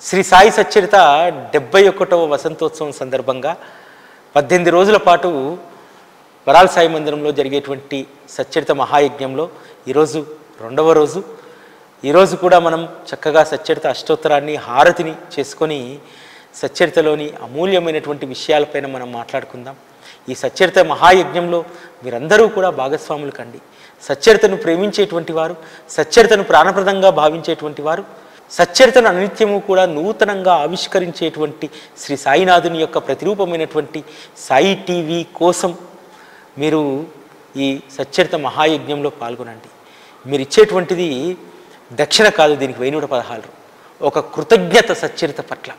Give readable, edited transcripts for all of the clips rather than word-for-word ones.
శ్రీ సాయి సచ్చరిత 71వ వసంతోత్సవం సందర్భంగా 18 రోజుల పాటు వరాల్ సాయి మందిరంలో జరిగేటువంటి సచ్చరిత మహాయజ్ఞంలో ఈరోజు 2వ రోజు. ఈరోజు కూడా మనం చక్కగా సచ్చరిత అష్టోత్తరాన్ని హారతిని చేసుకొని సచ్చరితలోని అమూల్యమైనటువంటి విషయాలపైన మనం మాట్లాడుకుందాం. ఈ సచ్చరిత మహాయజ్ఞంలో మీరందరూ కూడా భాగస్వాములు కండి. సచ్చరితను ప్రేమించేటువంటి వారు, సచ్చరితను ప్రాణప్రదంగా భావించేటువంటి వారు, సచ్చరితను అనిత్యము కూడా నూతనంగా ఆవిష్కరించేటువంటి శ్రీ సాయినాథుని యొక్క ప్రతిరూపమైనటువంటి సాయి టీవీ కోసం మీరు ఈ సచ్చరిత మహాయజ్ఞంలో పాల్గొనండి. మీరు ఇచ్చేటువంటిది దక్షిణ కాదు, దీనికి 1116 ఒక కృతజ్ఞత సచ్చరిత పట్ల.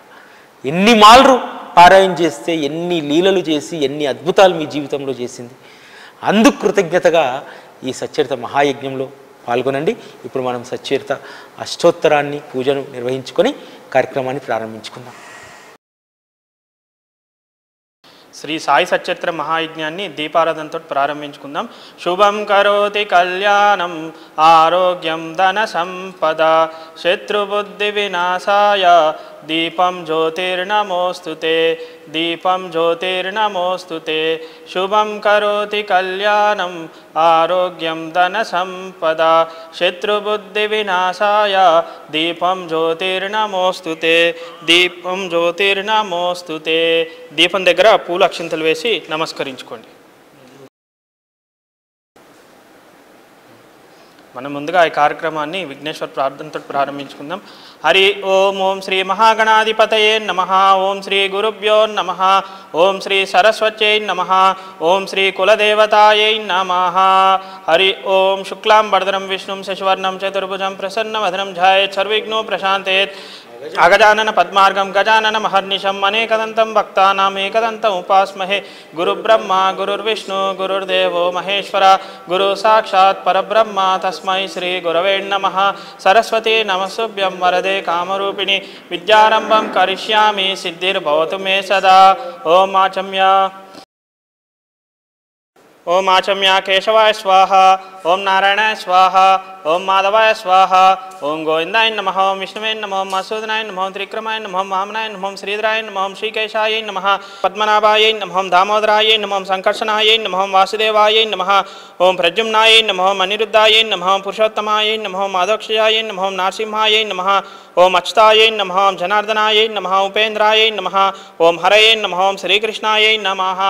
ఎన్ని మాల్రు పారాయణ చేస్తే, ఎన్ని లీలలు చేసి, ఎన్ని అద్భుతాలు మీ జీవితంలో చేసింది, అందుకు కృతజ్ఞతగా ఈ సచ్చరిత మహాయజ్ఞంలో పాల్గొనండి. ఇప్పుడు మనం సచ్చరిత అష్టోత్తరాన్ని పూజను నిర్వహించుకొని కార్యక్రమాన్ని ప్రారంభించుకుందాం. శ్రీ సాయి సచ్చరిత్ర మహాయజ్ఞాన్ని దీపారాధనతో ప్రారంభించుకుందాం. శుభం కరోతి కళ్యాణం ఆరోగ్యం ధన సంపద శత్రుబుద్ధి వినాశాయ దీపం జ్యోతిర్నమోస్తుతే దీపం జ్యోతిర్నమోస్తుతే. శుభం కరోతి కళ్యాణం ఆరోగ్యం ధన సంపద శత్రుబుద్ధి వినాశాయ దీపం జ్యోతిర్నమోస్తుతే దీపం జ్యోతిర్నమోస్తుతే. దీపం దగ్గర పూల అక్షింతలు వేసి నమస్కరించుకోండి. మనం ముందుగా ఈ కార్యక్రమాన్ని విఘ్నేశ్వర ప్రార్థనతో ప్రారంభించుకుందాం. హరి ఓం. ఓం శ్రీ మహాగణాధిపతయే నమః. ఓం శ్రీ గురుభ్యో నమః. ఓం శ్రీ సరస్వత్యై నమః. ఓం శ్రీ కులదేవతాయై నమః. హరి ఓం. శుక్లాం వరదరం విష్ణుం శశివర్ణం చతుర్భుజం ప్రసన్నవదనం ధ్యాయేత్ సర్వవిఘ్నో ప్రశాంతయేత్. అగజానన పద్మార్గం గజానన మహర్నిశం అనేకదంతం భక్తానాం ఏకదంతం ఉపాస్మహే. గురుబ్రహ్మ గురుర్విష్ణు గురుర్దేవో మహేశ్వర గురు సాక్షాత్ పరబ్రహ్మ తస్మై శ్రీ గురవే నమః. సరస్వతి నమస్తుభ్యం వరదే కామరూపిణి విద్యారంభం కరిష్యామి సిద్ధిర్భవతు మే సదా. ఓం ఆచమ్య ఓం ఆచమ్య కేశవాయ స్వాహ. ఓం నారాయణాయ స్వాహ. ఓం మాధవాయ స్వాహ. ఓం గోవిందాయ నమః. ఓం విష్ణువే నమః. ఓం మసూదనాయ నమః. ఓం త్రిక్రమాయ నమః. ఓం వామనాయ నమః. ఓం శ్రీధరాయ నమః. ఓం శ్రీకేశాయ నమః. పద్మనాభాయ నమః. ఓం దామోదరాయ నమః. ఓం సంకర్షణాయ నమః. ఓం వాసుదేవాయ నమః. ఓం ప్రద్యుమ్నాయ నమః. ఓం అనిరుద్ధాయ నమః. ఓం పురుషోత్తమాయ నమః. ఓం మాధోక్షయాయ నమః. ఓం నరసింహాయ నమః. ఓం అచ్యుతాయ నమః. ఓం జనార్దనాయ నమః. ఉపేంద్రాయ నమః. ఓం హరయే నమః. ఓం శ్రీకృష్ణాయ నమః.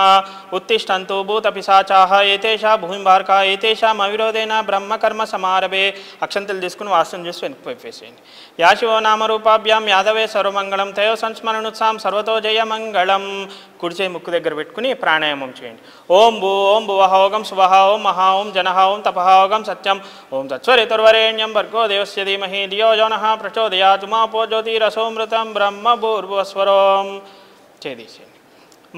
ఉత్తిష్టంతు భూతపిశాచాః ఏతేషా భూమింబార్కా ఏతేషాం అవిరోధేన బ్రహ్మకర్మ సమారభే. అక్షంతలు తీసుకుని వాసన చేసి వెనక్కిపోయేసేయండి. యాశివో నామరూపాభ్యాం యాదవే సర్వమంగళం తయో సంస్మరణుత్సాం సర్వతో జయమంగళం. కుడిచే ముక్కు దగ్గర పెట్టుకుని ప్రాణాయామం చేయండి. ఓం భూ ఓం భువః ఓం శువః ఓం మహా ఓం జనః ఓం తపః ఓం సత్యం ఓం తత్సవితుర్వరేణ్యం భర్గో దేవస్య ధీమహి ధియో యో నః ప్రచోదయాత్. మాపో జ్యోతిరసోమృతం బ్రహ్మ భూర్భువస్వరం. చేసేయండి.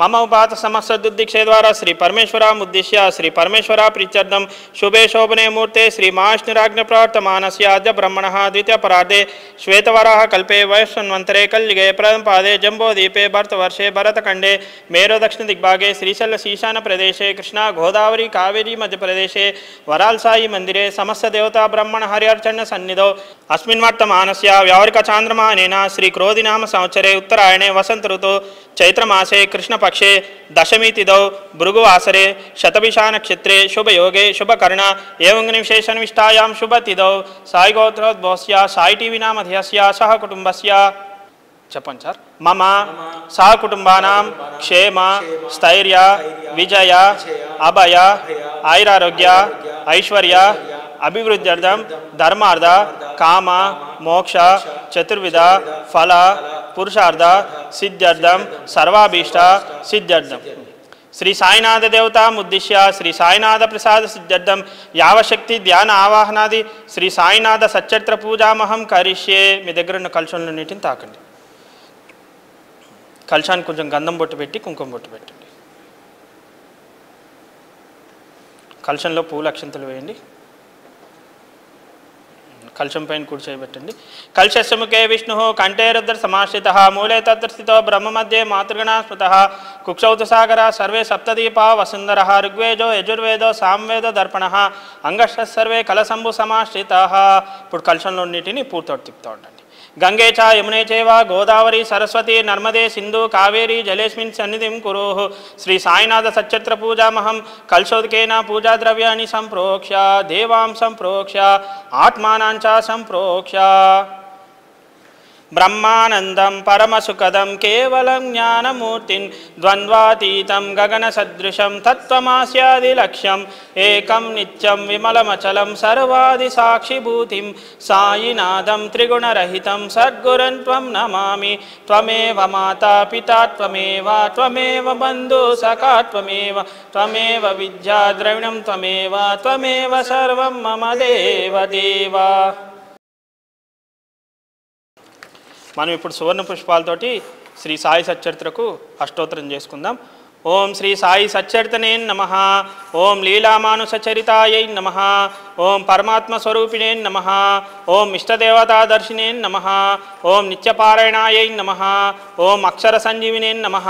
మమ ఉపాత సమస్త దుర్దిక్షే ద్వారా శ్రీ పరమేశ్వరాముద్దిశ్య శ్రీ పరమేశ్వర ప్రీత్యర్థం శుభే శోభనే మూర్తే శ్రీ మహావిష్ణురాజ్ఞ ప్రవర్తమానస్య అద్య బ్రహ్మణః ద్వితీయ పరార్ధే శ్వేతవరాహ కల్పే వైశ్వన్వంతరే కలియుగే ప్రథమ పాదే జంబోదీపే భరతవర్షే భరతఖండే మేరో దక్షిణ దిగ్భాగే శ్రీశైల ఈశాన ప్రదేశే కృష్ణా గోదావరి కావేరీ మధ్యప్రదేశే వరాల్ సాయి మందిరే సమస్త దేవతా బ్రహ్మణ హరిర్చన్న సన్నిధౌ అస్మిన్ వర్తమానస్య వ్యావరిక చాంద్రమానేన శ్రీ క్రోధినామ సంవత్సరే ఉత్తరాయణే వసంత ఋతు చైత్రమాసే కృష్ణపక్షే దశమి తిథౌ భృగువాసరే శతభిషా నక్షత్రే శుభయోగే శుభకర్ణ ఏవం విశేషనిష్టాయాం శుభతిథౌ సాయి గోత్రోద్భవస్య సాయి టీవీ నామధేయస్య సహ కుటుంబస్య చెప్పండి సార్. మమ సహ కుటుంబానాం క్షేమ స్థైర్య విజయ అభయ ఆయురారోగ్య ఐశ్వర్య అభివృద్ధ్యర్థం ధర్మార్థ కామ మోక్ష చతుర్విధ ఫల పురుషార్థ సిద్ధ్యర్థం సర్వాభీష్ట సిద్ధ్యర్థం శ్రీ సాయినాథ దేవతాముద్దిశ్య శ్రీ సాయినాథ ప్రసాద సిద్ధ్యర్థం యావశక్తి ధ్యాన ఆవాహనాది శ్రీ సాయినాథ సచ్చరిత్ర పూజామహం కరిష్యే. మీ దగ్గర ఉన్న కలశంలో నీటిని తాకండి. కలశానికి కొంచెం గంధం బొట్టు పెట్టి కుంకుమ బొట్టు పెట్టండి. కలశంలో పూల అక్షంతలు వేయండి. కలశం పైన కుడి చేయబెట్టండి. కలశస్య ముఖే విష్ణు కంఠే రుద్ర సమాశ్రిత మూలే తత్ర స్థితో బ్రహ్మ మధ్యే మాతృగణా స్మృత కుక్షౌతు సాగర సర్వే సప్తదీపా వసుందర ఋగ్వేదో యజుర్వేదో సామవేదో దర్పణ అంగశ్చ సర్వే కలశంభు సమాశ్రిత. ఇప్పుడు కలశంలో నీటిని పూర్తోటి తిప్పుతూ ఉండండి. గంగే చ యమునే చైవ గోదావరి సరస్వతి నర్మదే సింధు కావేరి జలేస్మిన్ సన్నిధిం కురుః. శ్రీ సాయినాథ సచ్చరిత్ర పూజామహం కల్శోదకేన పూజా ద్రవ్యాన్ని సంప్రోక్ష్య దేవాం సంప్రోక్ష్య ఆత్మానాంచ సంప్రోక్ష్య. బ్రహ్మానందం పరమసుఖదం కేవలం జ్ఞానమూర్తిం ద్వంద్వాతీతం గగనసదృశం తత్వమాస్యాదిలక్ష్యం ఏకం నిత్యం విమలమచలం సర్వాది సాక్షిభూతిం సాయినాథం త్రిగుణరహితం సద్గురుం త్వం నమామి. త్వమేవ మాతా పితా త్వమేవ బంధు సఖా త్వమేవ విద్యా ద్రవిణం త్వమేవ సర్వం మమ దేవ. మనం ఇప్పుడు సువర్ణ పుష్పాలతోటి శ్రీ సాయి సచ్చరిత్రకు అష్టోత్తరం చేసుకుందాం. ఓం శ్రీ సాయి సచ్చరితనే నమః. ఓం లీలామానుసచరితాయై నమః. ఓం పరమాత్మస్వరూపిణే నమః. ఓం ఇష్టదేవతాదర్శినే నమః. ఓం నిత్యపారాయణాయై నమః. ఓం అక్షర సంజీవినే నమః.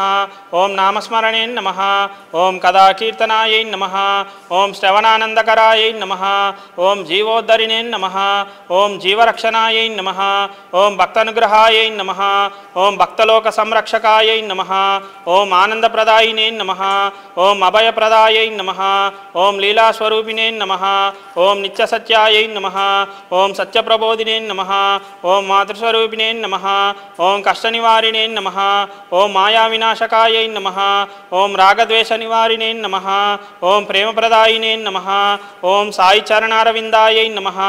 ఓం నామస్మరణే నమః. ఓం కథాకీర్తనాయై నమః. ఓం శ్రవణానందకరాయై నమః. ఓం జీవోద్ధరిణే నమః. ఓం జీవరక్షణాయై నమః. ఓం భక్తానుగ్రహాయై నమః. ఓం భక్తలోక సంరక్షకాయై నమః. ఓం ఆనందప్రదాయినే నమః. ఓం అభయప్రదాయై నమః. ఓం లీలాస్వరూపిణే నమః. ఓం నిత్యసత్యాయై నమః. ఓం సత్యప్రబోధినే నమః. ఓం మాతృస్వరూపిణే నమః. ఓం కష్టనివారిణే నమః. ఓం మాయావినాశకాయై నమః. ఓం రాగద్వేష నివారిణే నమః. ఓం ప్రేమప్రదాయినే నమః. ఓం సాయి చరణారవిందాయై నమః.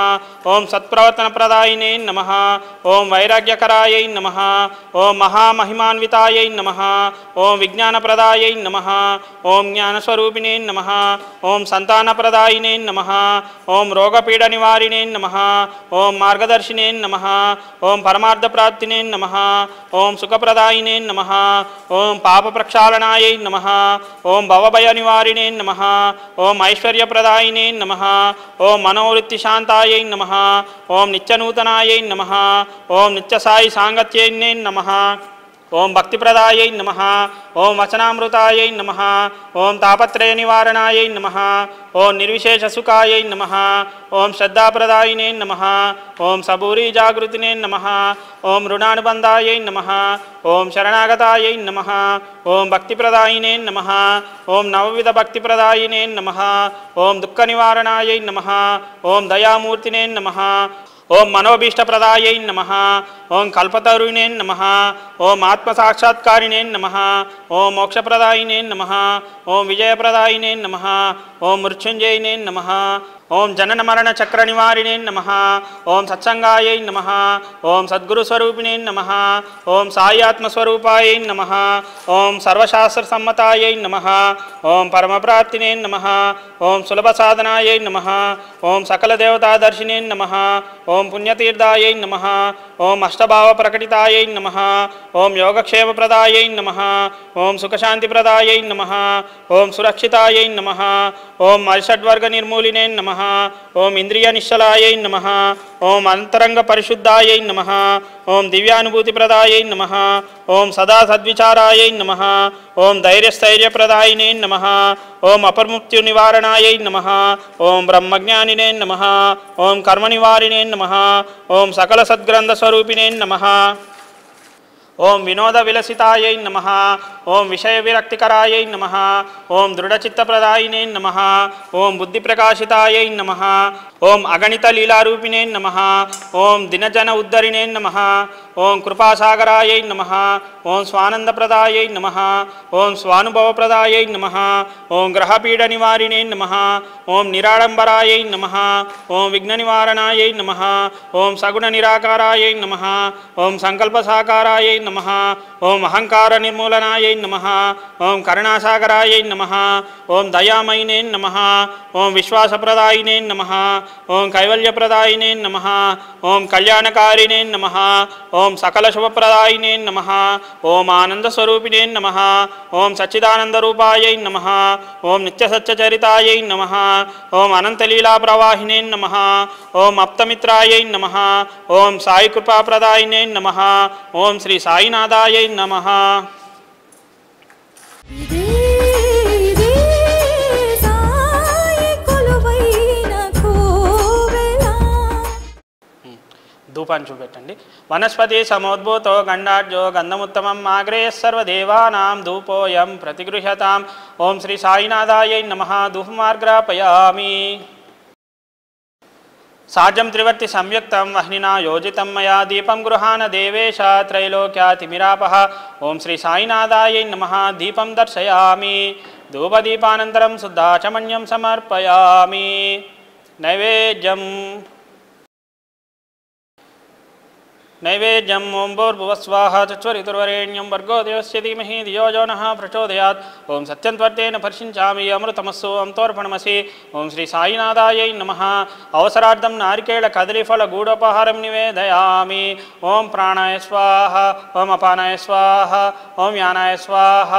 ఓం సత్ప్రవర్తనప్రదాయినే నమః. ఓం వైరాగ్యకరాయై నమః. ఓం మహామహిమాన్వితాయై నమః. ఓం విజ్ఞానప్రదాయై నమః. ఓం జ్ఞానస్వరూపిణే నమః. ఓం సంతానప్రదాయినే నమః. ఓం రోగపీడ నివారిణే నమః. ఓం మార్గదర్శినే నమః. ఓం పరమార్థప్రాప్తినే నమః. ఓం సుఖప్రదాయినే నమః. ఓం పాప ప్రక్షాళనాయై నమః. ఓం భవభయ నివారిణే నమః. ఓం ఐశ్వర్యప్రదాయినే నమః. ఓం మనోవృత్తి శాంతాయై నమః. ఓం నిత్యనూతనాయై నమః. ఓం నిత్యసాయి సాంగత్యైనే నమః. ఓం భక్తిప్రదాయై నమః. ఓం వచనామృతాయై నమః. ఓం తాపత్రయ నివారణాయై నమః. ఓం నిర్విశేష సుఖాయై నమః. ఓం శ్రద్ధాప్రదాయినే నమః. ఓం సబూరీ జాగృతినే నమః. ఓం రుణానుబంధాయై నమః. ఓం శరణాగతాయై నమః. ఓం భక్తిప్రదాయినే నమః. ఓం నవవిధ భక్తిప్రదాయినే నమః. ఓం దుఃఖ నివారణాయై నమః. ఓం దయామూర్తినే నమః. ఓం మనోభీష్టప్రదాయై నమః. ఓం కల్పతరుణే నమః. ఓం ఆత్మసాక్షాత్కారిణే నమః. ఓం మోక్షప్రదాయినే నమః. ఓం విజయప్రదాయినే నమః. ఓం మృత్యుంజయినే నమః. ఓం జనన మరణ చక్ర నివారిణే నమః. ఓం సత్సంగాయై నమః. ఓం సద్గురుస్వరూపిణే నమః. ఓం సాయి ఆత్మస్వరూపాయై నమః. ఓం సర్వశాస్త్ర సమ్మతాయై నమః. ఓం పరమప్రాప్తినే నమః. ఓం సులభ సాధనాయై నమః. ఓం సకల దేవతాదర్శినే నమః. ఓం పుణ్యతీర్థాయై నమః. ఓం అష్టభావ ప్రకటితాయై నమః. ఓం యోగక్షేమప్రదాయై నమః. ఓం సుఖశాంతిప్రదాయై నమః. ఓం సురక్షితాయై నమః. ఓం అరిషడ్వర్గ నిర్మూలినే నమః. ఓం ఇంద్రియ నిశ్చలాయై నమః. ఓం అంతరంగ పరిశుద్ధాయై నమః. ఓం దివ్యానుభూతిప్రదాయై నమః. ఓం సదా సద్విచారాయై నమః. ఓం ధైర్యస్థైర్యప్రదాయినే నమః. ఓం అపమృత్యు నివారణాయై నమః. ఓం బ్రహ్మజ్ఞానినే నమః. ఓం కర్మ నివారిణే నమః. ఓం సకల సద్గ్రంథ స్వరూపిణే నమః. ఓం వినోద విలసితాయై నమః. ఓం విషయ విరక్తికరాయై నమః. ఓం దృఢచిత్తప్రదాయినే నమః. ఓం బుద్ధి ప్రకాశితాయై నమః. ఓం అగణిత లీలారూపిణే నమః. ఓం దినజన ఉద్ధరిణే నమః. ఓం కృపాసాగరాయై నమః. ఓం స్వానందప్రదాయై నమః. ఓం స్వానుభవప్రదాయై నమః. ఓం గ్రహపీడ నివారిణే నమః. ఓం నిరాడంబరాయై నమః. ఓం విఘ్న నివారణాయై నమః. ఓం సగుణ నిరాకారాయై నమః. ఓం సంకల్ప సాకారాయై నమః. ఓం అహంకార నిర్మూలనాయై నమః. ఓం కరుణాసాగరాయై నమః. ఓం దయామయినే నమః. ఓం విశ్వాసప్రదాయినే నమః. ఓం కైవల్యప్రదాయినే నమః. ఓం కళ్యాణకారిణే నమః. ఓం సకల శుభప్రదాయినే నమః. ఓం ఆనందస్వరూపిణే నమః. ఓం సచ్చిదానందరూపాయై నమః. ఓం నిత్యసత్యచరితాయై నమః. ఓం అనంతలీలా ప్రవాహినే నమః. ఓం అప్తమిత్రాయై నమః. ఓం సాయి కృపాప్రదాయినే నమః. ఓం శ్రీ సాయినాథాయై నమః. ధూపాన్ని చూపెట్టండి. వనస్పతి సమోద్భూతో గండాఢ్యో గంధముత్తమం ఆగ్రేయ సర్వదేవానాం ధూపోయం ప్రతిగృహ్యతాం. ఓం శ్రీ సాయినాథాయై నమః. ధూపమార్గ్రాపయామి. సాజం త్రివర్తి సంయుక్తం వహ్నినా యోజితం మయా దీపం గృహాన దేవేశ త్రైలోక్యాతిమిరాపః. ఓం శ్రీ సాయినాథాయై నమః. దీపం దర్శయామి. ధూపదీపానంతరం శుద్ధాచమన్యం సమర్పయామి. నైవేద్యం నైవేద్యం ఓం భూర్భువస్వాహ చత్వరితుర్వరేణ్యం భర్గో దేవస్య ధీమహి ధియో యో నః ప్రచోదయాత్. ఓం సత్యంత్వర్తేన పరిశించామి అమృతమస్సు అంతోర్పణమసి. ఓం శ్రీ సాయినాథాయై నమః. అవసరార్థం నారికేళ కదలీఫల గూఢోపహారం నివేదయామి. ఓం ప్రాణాయ స్వాహ. ఓం అపానాయ స్వాహ. ఓం యానాయ స్వాహ.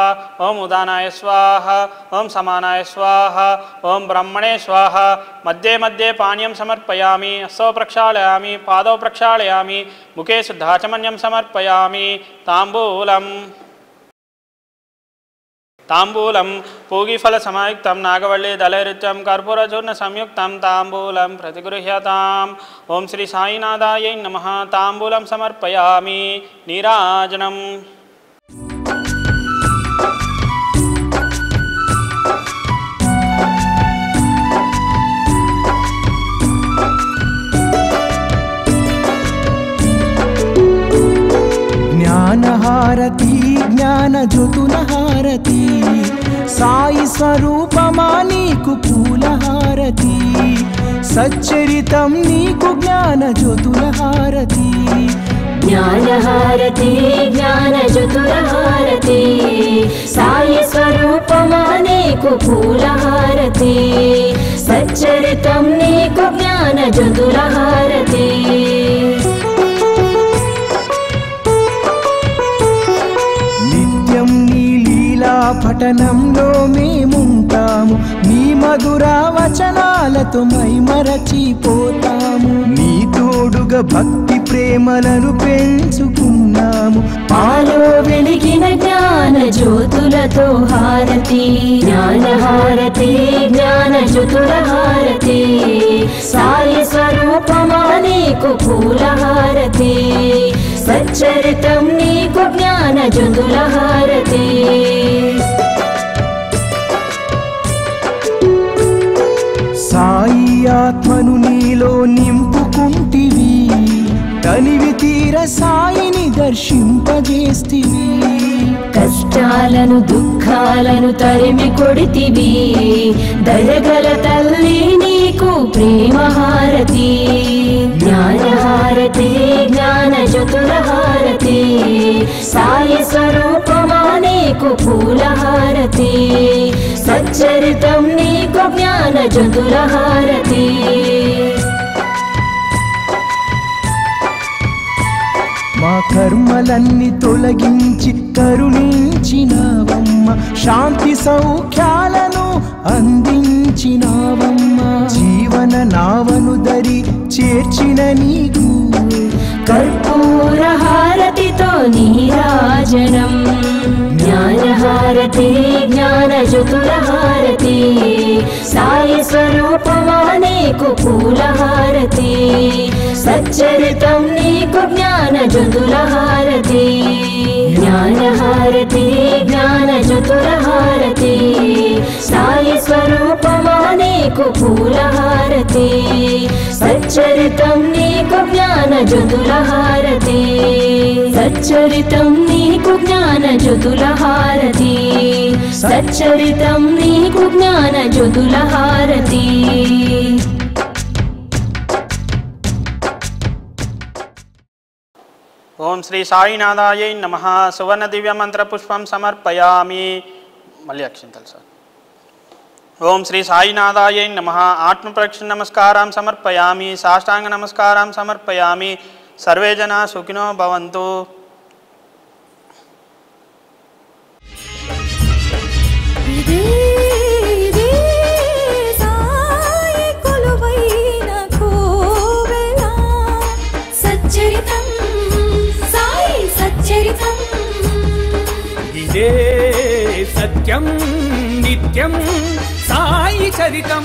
ఓం ఉదానాయ స్వాహ. ఓం సమానాయ స్వాహ. ఓం బ్రహ్మణే స్వాహ. మధ్యే మధ్యే పానీయం సమర్పయామి. హస్తౌ ప్రక్షాళయామి. పాదౌ ప్రక్షాళయామి. ముఖే శుద్ధాచమన్యం సమర్పయామి. తాంబూలం పూగిఫల సమాయుక్తం నాగవల్లి దళైరుత్యం కర్పూరచూర్ణ సంయుక్తం తాంబూలం ప్రతిగృహ్యతాం. ఓం శ్రీ సాయినాథాయై నమః. తాంబూలం సమర్పయామి. నీరాజనం. జ్ఞానహారతి జ్ఞానజ్యోతులహారతి సాయి స్వరూపమా నీకు పూలహారతి సచ్చరితం నీకు జ్ఞానజ్యోతులహారతి. జ్ఞానహారతి జ్ఞానజ్యోతులహారతి సాయి స్వరూపమా నీకు పూలహారతి సచ్చరితం నీకు జ్ఞానజ్యోతులహారతి. పఠనంలో మేముంటాము నీ మధుర వచనాలతో మైమరచిపోతాము. నీ తోడుగా భక్తి ప్రేమలను పెంచుకున్నాము. పాలో వెలిగిన జ్ఞాన జ్యోతులతో హారతి. జ్ఞానహారతి జ్ఞానజ్యోతుల హారతి సాయి స్వరూపమా నీకు పూలహారతి సచ్చరితం నీకు జ్ఞానజ్యోతుల హారతి. సాయి ఆత్మను నీలో నింపుకుంటివి తనివి తీర సాయిని దర్శింపజేస్తివి. కష్టాలను దుఃఖాలను తరిమి కొడితివి దయగల తల్లి నీకు ప్రేమహారతి. జ్ఞానహారతి జ్ఞానజ్యోతుల హారతి సాయి స్వరూపమా నీకు పూలహారతి సచ్చరితం నీకు జ్ఞానజ్యోతుల హారతి. మా కర్మలన్నీ తొలగించి కరుణించినావమ్మ. శాంతి సౌఖ్యాలను అందించినావమ్మ. జీవన నావను దరి చేర్చిన నీకు కర్పూర హారతితో నీరాజనం. జ్ఞానహారతి జ్ఞానజ్యోతుల హారతి సాయి స్వరూపమా నీకు పూలహారతి సచ్చరితం నీకు జ్ఞానజ్యోతుల హారతి. జ్ఞానహారతి జ్ఞానజ్యోతుల హారతి సాయి స్వరూపమా నీకు పూలహారతి సచ్చరితం నీకు జ్ఞానజ్యోతుల హారతి సచ్చరితం నీకు జ్ఞానజ్యోతుల హారతి సచ్చరితం నీకు జ్ఞానజ్యోతుల హారతి. ఓం శ్రీ సాయినాథాయై నమః. సువర్ణ దివ్య మంత్ర పుష్పం సమర్పయామి. మళ్ళీ అక్షింతలు సార్. ఓం శ్రీ సాయినాథాయై నమః. ఆత్మప్రదక్షిణ నమస్కారం సమర్పయామి. సాష్టాంగ నమస్కారం సమర్పయామి. సర్వే జనా సుఖినో భవంతు. ఇదే సత్యం నిత్యం సాయి చరితం.